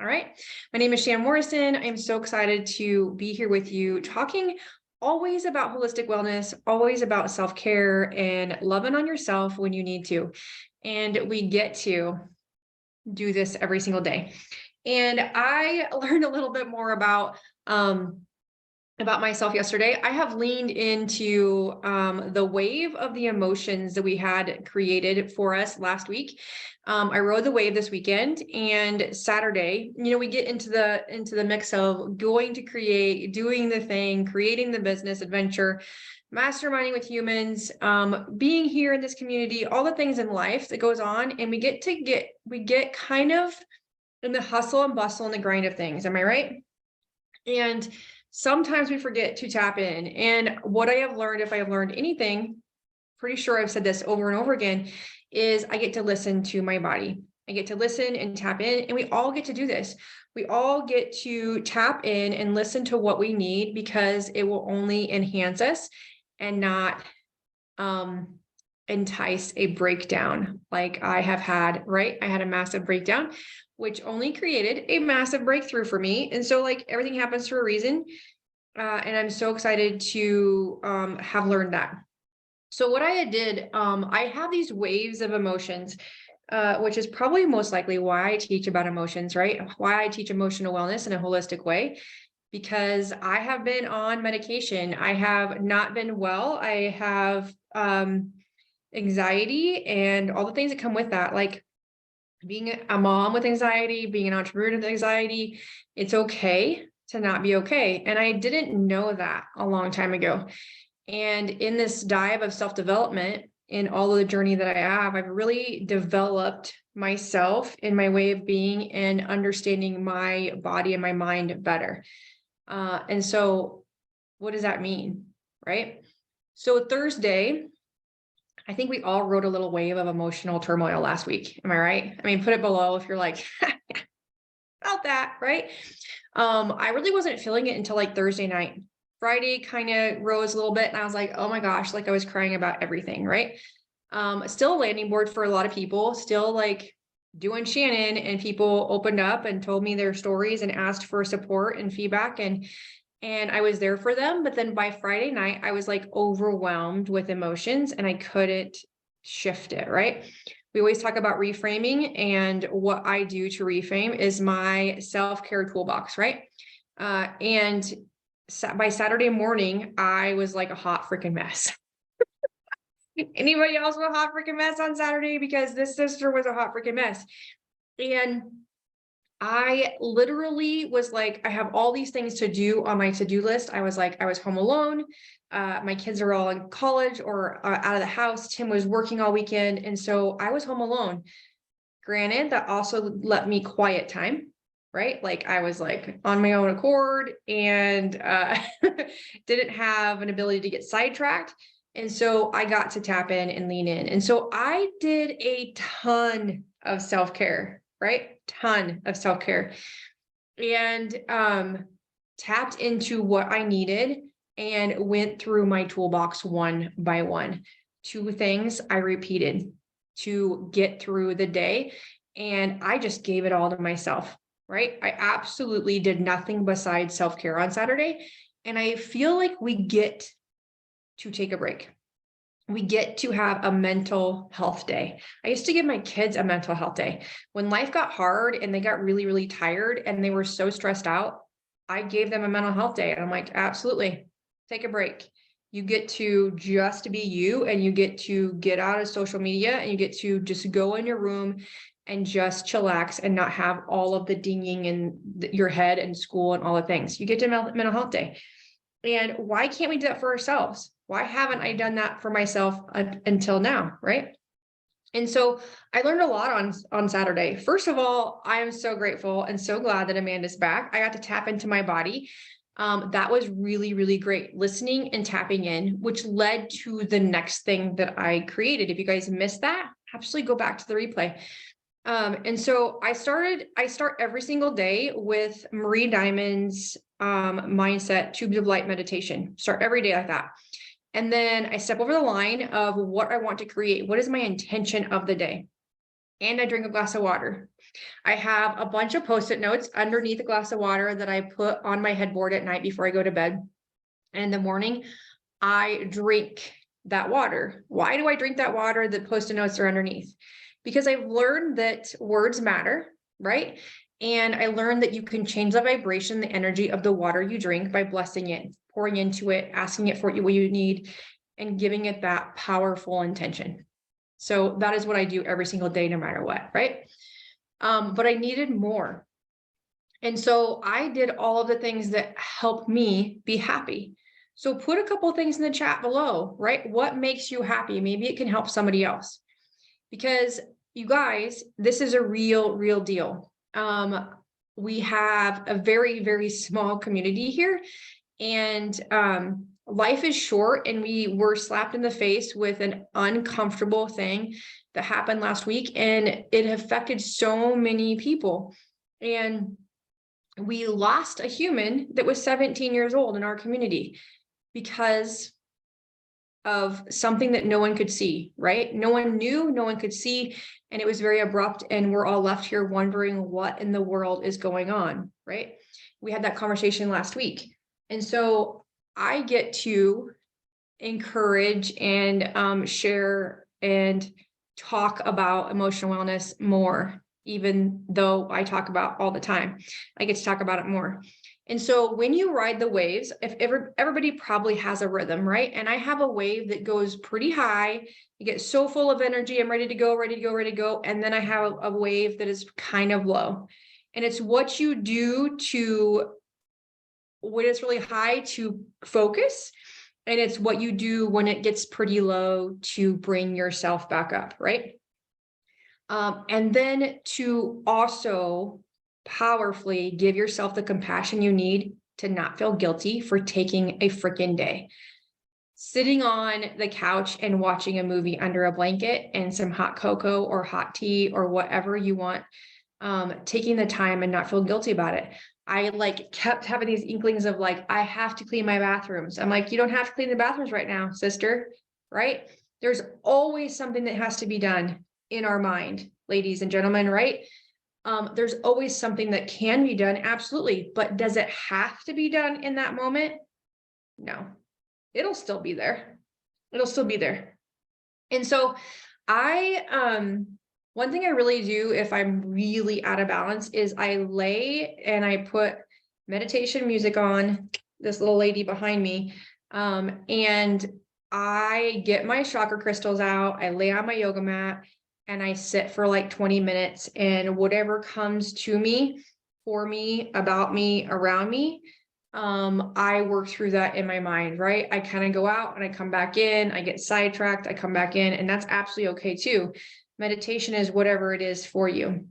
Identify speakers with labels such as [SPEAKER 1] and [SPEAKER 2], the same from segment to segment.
[SPEAKER 1] All right. My name is Shan Morrison. I'm so excited to be here with you, talking always about holistic wellness, always about self-care and loving on yourself when you need to. And we get to do this every single day. And I learned a little bit more about myself yesterday. I have leaned into the wave of the emotions that we had created for us last week. I rode the wave this weekend, and Saturday, we get into the mix of going to create, doing the thing, creating the business adventure, masterminding with humans, being here in this community, all the things in life that goes on, and we get kind of in the hustle and bustle and the grind of things. Am I right? And sometimes we forget to tap in. And what I have learned, if I have learned anything, pretty sure I've said this over and over again, is I get to listen to my body. I get to listen and tap in, and we all get to do this. We all get to tap in and listen to what we need, because it will only enhance us and not entice a breakdown like I have had, right? I had a massive breakdown, which only created a massive breakthrough for me. And so everything happens for a reason. And I'm so excited to have learned that. So what I did, I have these waves of emotions, which is probably most likely why I teach about emotions, right? Why I teach emotional wellness in a holistic way, because I have been on medication. I have not been well. I have anxiety and all the things that come with that, like being a mom with anxiety, being an entrepreneur with anxiety. It's okay to not be okay. And I didn't know that a long time ago. And in this dive of self-development, in all of the journey that I have, I've really developed myself in my way of being and understanding my body and my mind better. And so what does that mean, right? So Thursday, I think we all rode a little wave of emotional turmoil last week. Am I right? I mean, put it below if you're like, about that, right? I really wasn't feeling it until Thursday night. Friday kind of rose a little bit, and I was like, oh my gosh, I was crying about everything, right? Still a landing board for a lot of people, still doing Shannon, and people opened up and told me their stories and asked for support and feedback, and I was there for them. But then by Friday night, I was overwhelmed with emotions, and I couldn't shift it, right? We always talk about reframing, and what I do to reframe is my self-care toolbox, right? And by Saturday morning, I was like a hot freaking mess. Anybody else was a hot freaking mess on Saturday? Because this sister was a hot freaking mess. And I literally was I have all these things to do on my to-do list. I was home alone. My kids are all in college or out of the house. Tim was working all weekend. And so I was home alone. Granted, that also let me quiet time, right? I was on my own accord, and didn't have an ability to get sidetracked. And so I got to tap in and lean in. And so I did a ton of self-care, right? Ton of self-care, and tapped into what I needed and went through my toolbox one by one. Two things I repeated to get through the day, and I just gave it all to myself, right? I absolutely did nothing besides self-care on Saturday. And I feel like we get to take a break. We get to have a mental health day. I used to give my kids a mental health day. When life got hard and they got really, really tired and they were so stressed out, I gave them a mental health day. And I'm like, absolutely, take a break. You get to just be you, and you get to get out of social media, and you get to just go in your room and just chillax and not have all of the dinging in your head and school and all the things. You get to mental health day. And why can't we do that for ourselves? Why haven't I done that for myself until now, right? And so I learned a lot on Saturday. First of all, I am so grateful and so glad that Amanda's back. I got to tap into my body. That was really, really great, listening and tapping in, which led to the next thing that I created. If you guys missed that, absolutely go back to the replay. And so I start every single day with Marie Diamond's mindset tubes of light meditation. Start every day like that. And then I step over the line of what I want to create. What is my intention of the day? and I drink a glass of water. I have a bunch of Post-it notes underneath a glass of water that I put on my headboard at night before I go to bed. And in the morning, I drink that water. Why do I drink that water? The Post-it notes are underneath. Because I've learned that words matter, right? And I learned that you can change the vibration, the energy of the water you drink by blessing it, pouring into it, asking it for what you need, and giving it that powerful intention. So that is what I do every single day, no matter what, right? But I needed more. And so I did all of the things that help me be happy. So put a couple of things in the chat below, right? What makes you happy? Maybe it can help somebody else. Because you guys, this is a real deal. We have a very, very small community here, and life is short, and we were slapped in the face with an uncomfortable thing that happened last week, and it affected so many people. And we lost a human that was 17 years old in our community because of something that no one could see, right? No one knew, no one could see, and it was very abrupt, and we're all left here wondering what in the world is going on, right? We had that conversation last week. And so I get to encourage and share and talk about emotional wellness more, even though I talk about all the time. I get to talk about it more. And so when you ride the waves, if everybody probably has a rhythm, right? And I have a wave that goes pretty high. You get so full of energy. I'm ready to go, ready to go, ready to go. And then I have a wave that is kind of low. And it's what you do to, when it's really high, to focus. And it's what you do when it gets pretty low to bring yourself back up, right? And then to also powerfully give yourself the compassion you need to not feel guilty for taking a freaking day. Sitting on the couch and watching a movie under a blanket and some hot cocoa or hot tea or whatever you want, taking the time and not feel guilty about it. I kept having these inklings of I have to clean my bathrooms. I'm like, you don't have to clean the bathrooms right now, sister, right? There's always something that has to be done in our mind, ladies and gentlemen, right? There's always something that can be done, absolutely. But does it have to be done in that moment? No, it'll still be there. It'll still be there. And so one thing I really do if I'm really out of balance is I lay and I put meditation music on, this little lady behind me, and I get my chakra crystals out, I lay on my yoga mat, and I sit for 20 minutes, and whatever comes to me, for me, about me, around me, I work through that in my mind, right? I kind of go out and I come back in, I get sidetracked, I come back in, and that's absolutely okay too. Meditation is whatever it is for you.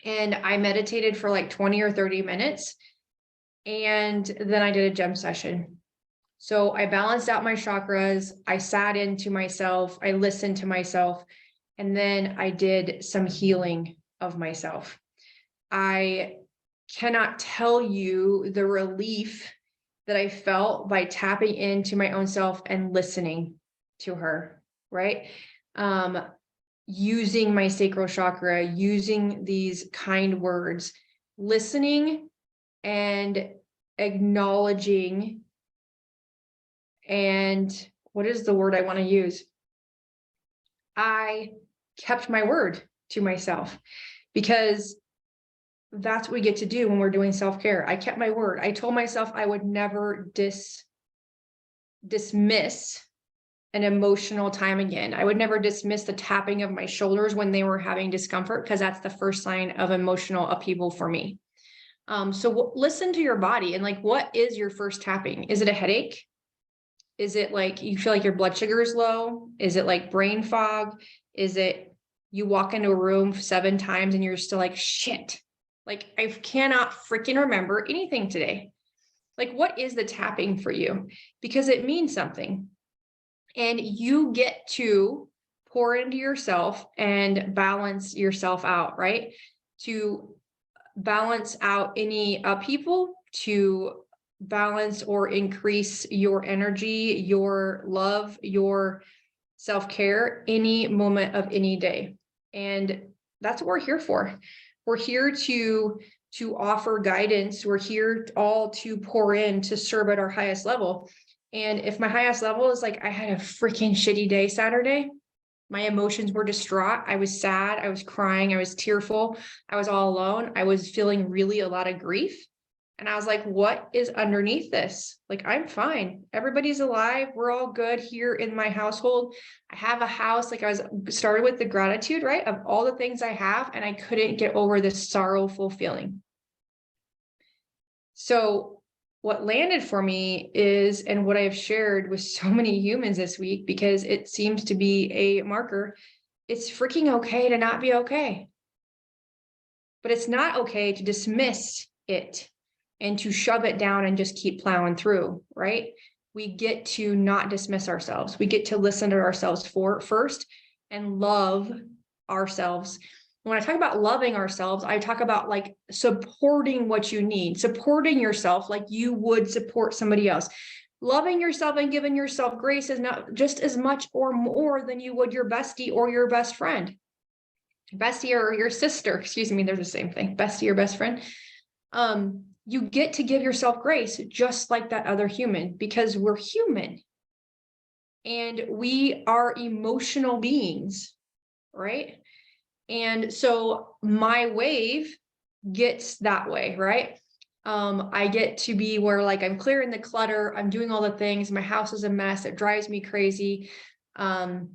[SPEAKER 1] And I meditated for 20 or 30 minutes, and then I did a gem session. So I balanced out my chakras, I sat into myself, I listened to myself, and then I did some healing of myself. I cannot tell you the relief that I felt by tapping into my own self and listening to her, right? Using my sacral chakra, using these kind words, listening and acknowledging, and what is the word I want to use? I kept my word to myself, because that's what we get to do when we're doing self-care. I kept my word. I told myself I would never dismiss an emotional time again. I would never dismiss the tapping of my shoulders when they were having discomfort, because that's the first sign of emotional upheaval for me. So listen to your body and what is your first tapping? Is it a headache? Is it you feel like your blood sugar is low? Is it brain fog? Is it you walk into a room 7 times and you're still shit? I cannot freaking remember anything today. What is the tapping for you? Because it means something. And you get to pour into yourself and balance yourself out, right? To balance out any upheaval, to balance or increase your energy, your love, your self-care, any moment of any day. And that's what we're here for. We're here to offer guidance. We're here all to pour in, to serve at our highest level. And if my highest level is like, I had a freaking shitty day Saturday, my emotions were distraught. I was sad. I was crying. I was tearful. I was all alone. I was feeling really a lot of grief. And I was like, what is underneath this? Like, I'm fine. Everybody's alive. We're all good here in my household. I have a house. Like, I was started with the gratitude, right? Of all the things I have, and I couldn't get over this sorrowful feeling. So what landed for me is, and what I've shared with so many humans this week, because it seems to be a marker, it's freaking okay to not be okay. But it's not okay to dismiss it and to shove it down and just keep plowing through, right? We get to not dismiss ourselves. We get to listen to ourselves first and love ourselves. When I talk about loving ourselves, I talk about like supporting what you need, supporting yourself like you would support somebody else. Loving yourself and giving yourself grace is not just as much or more than you would your bestie or your best friend. Bestie or your sister, excuse me, they're the same thing. Bestie or best friend. You get to give yourself grace just like that other human, because we're human and we are emotional beings, right? And so my wave gets that way, right? I get to be where like I'm clearing the clutter, I'm doing all the things, my house is a mess, it drives me crazy. And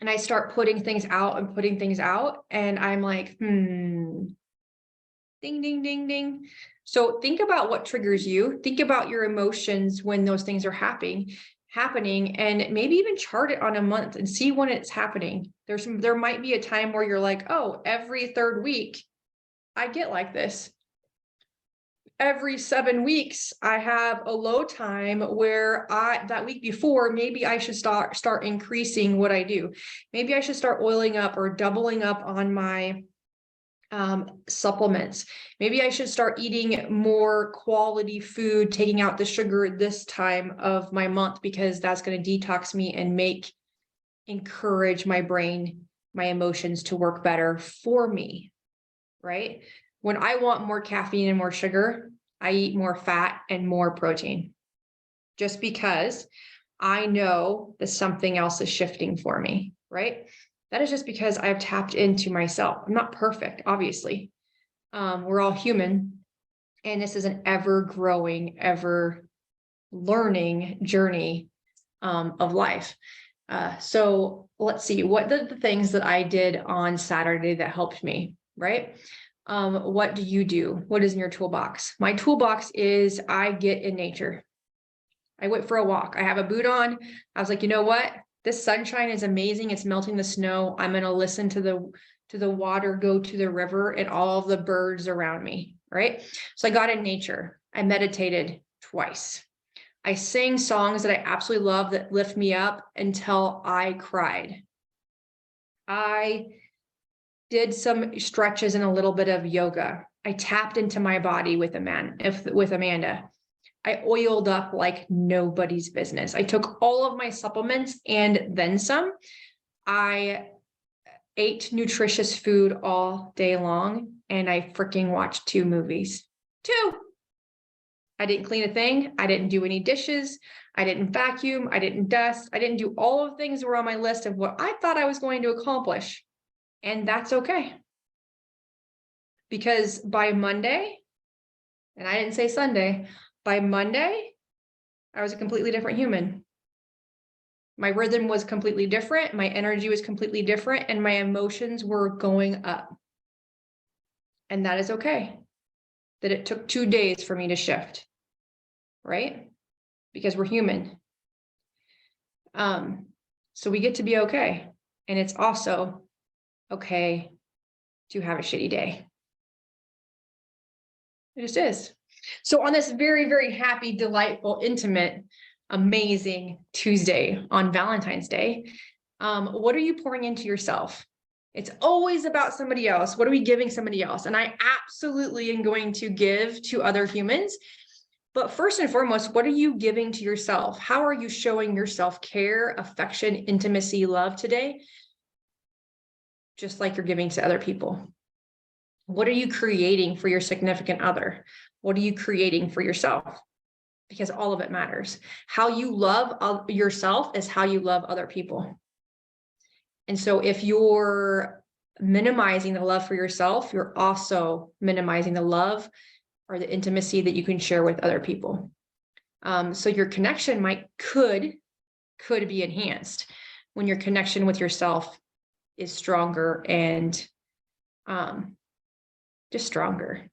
[SPEAKER 1] I start putting things out and I'm like, ding, ding, ding, ding. So think about what triggers you. Think about your emotions when those things are happening, and maybe even chart it on a month and see when it's happening. There might be a time where you're like, oh, every third week I get like this. Every 7 weeks I have a low time where that week before, maybe I should start increasing what I do. Maybe I should start oiling up or doubling up on my supplements. Maybe I should start eating more quality food, taking out the sugar this time of my month, because that's going to detox me and encourage my brain, my emotions to work better for me, right? When I want more caffeine and more sugar, I eat more fat and more protein, just because I know that something else is shifting for me, right? That is just because I've tapped into myself. I'm not perfect, obviously. We're all human, and this is an ever growing, ever learning journey of life. So let's see, what the things that I did on Saturday that helped me, right? What do you do? What is in your toolbox? My toolbox is I get in nature. I went for a walk. I have a boot on. I was like, you know what? This sunshine is amazing. It's melting the snow. I'm going to listen to the water go to the river and all of the birds around me, right? So I got in nature. I meditated twice. I sang songs that I absolutely love that lift me up until I cried. I did some stretches and a little bit of yoga. I tapped into my body with Amanda. I oiled up like nobody's business. I took all of my supplements and then some. I ate nutritious food all day long, and I freaking watched 2 movies. 2. I didn't clean a thing. I didn't do any dishes. I didn't vacuum. I didn't dust. I didn't do all of the things that were on my list of what I thought I was going to accomplish. And that's okay. Because by Monday, and I didn't say Sunday, by Monday, I was a completely different human. My rhythm was completely different. My energy was completely different, and my emotions were going up. And that is okay. That it took 2 days for me to shift, right? Because we're human. So we get to be okay. And it's also okay to have a shitty day. It just is. So on this very, very happy, delightful, intimate, amazing Tuesday on Valentine's Day, what are you pouring into yourself? It's always about somebody else. What are we giving somebody else? And I absolutely am going to give to other humans. But first and foremost, what are you giving to yourself? How are you showing yourself care, affection, intimacy, love today? just like you're giving to other people. What are you creating for your significant other? What are you creating for yourself? Because all of it matters. How you love yourself is how you love other people. And so if you're minimizing the love for yourself, you're also minimizing the love or the intimacy that you can share with other people. So your connection could be enhanced when your connection with yourself is stronger and just stronger.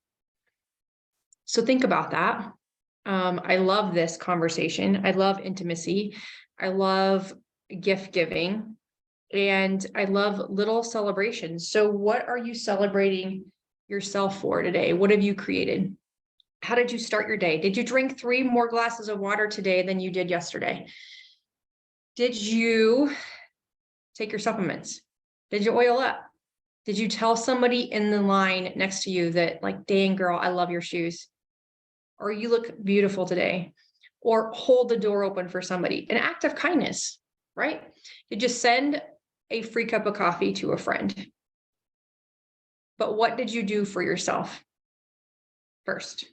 [SPEAKER 1] So think about that. I love this conversation. I love intimacy. I love gift giving. And I love little celebrations. So what are you celebrating yourself for today? What have you created? How did you start your day? Did you drink 3 more glasses of water today than you did yesterday? Did you take your supplements? Did you oil up? Did you tell somebody in the line next to you that, like, dang girl, I love your shoes? Or you look beautiful today? Or hold the door open for somebody, an act of kindness, right? Did you send a free cup of coffee to a friend? But what did you do for yourself first?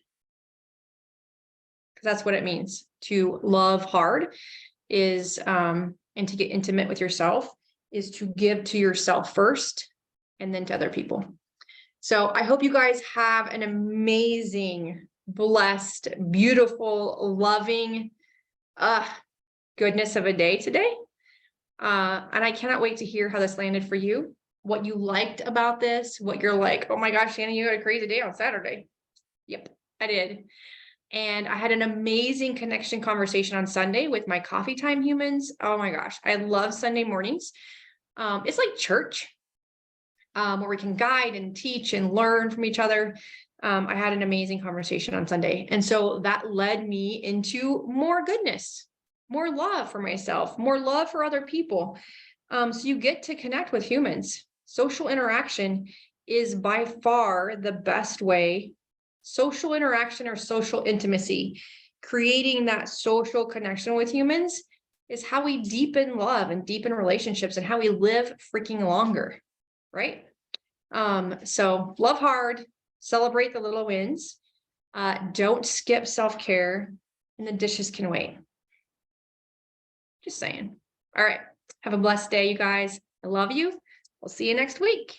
[SPEAKER 1] Because that's what it means to love hard is, and to get intimate with yourself is to give to yourself first and then to other people. So I hope you guys have an amazing, blessed, beautiful, loving, goodness of a day today. And I cannot wait to hear how this landed for you, what you liked about this, what you're like, oh my gosh, Shannon, you had a crazy day on Saturday. Yep, I did. And I had an amazing connection conversation on Sunday with my coffee time humans. Oh my gosh, I love Sunday mornings. It's like church, where we can guide and teach and learn from each other. I had an amazing conversation on Sunday. And so that led me into more goodness, more love for myself, more love for other people. So you get to connect with humans. Social interaction is by far the best way. Social interaction or social intimacy, creating that social connection with humans is how we deepen love and deepen relationships and how we live freaking longer, right? So love hard, celebrate the little wins, don't skip self-care, and the dishes can wait. Just saying. All right. Have a blessed day, you guys. I love you. We'll see you next week.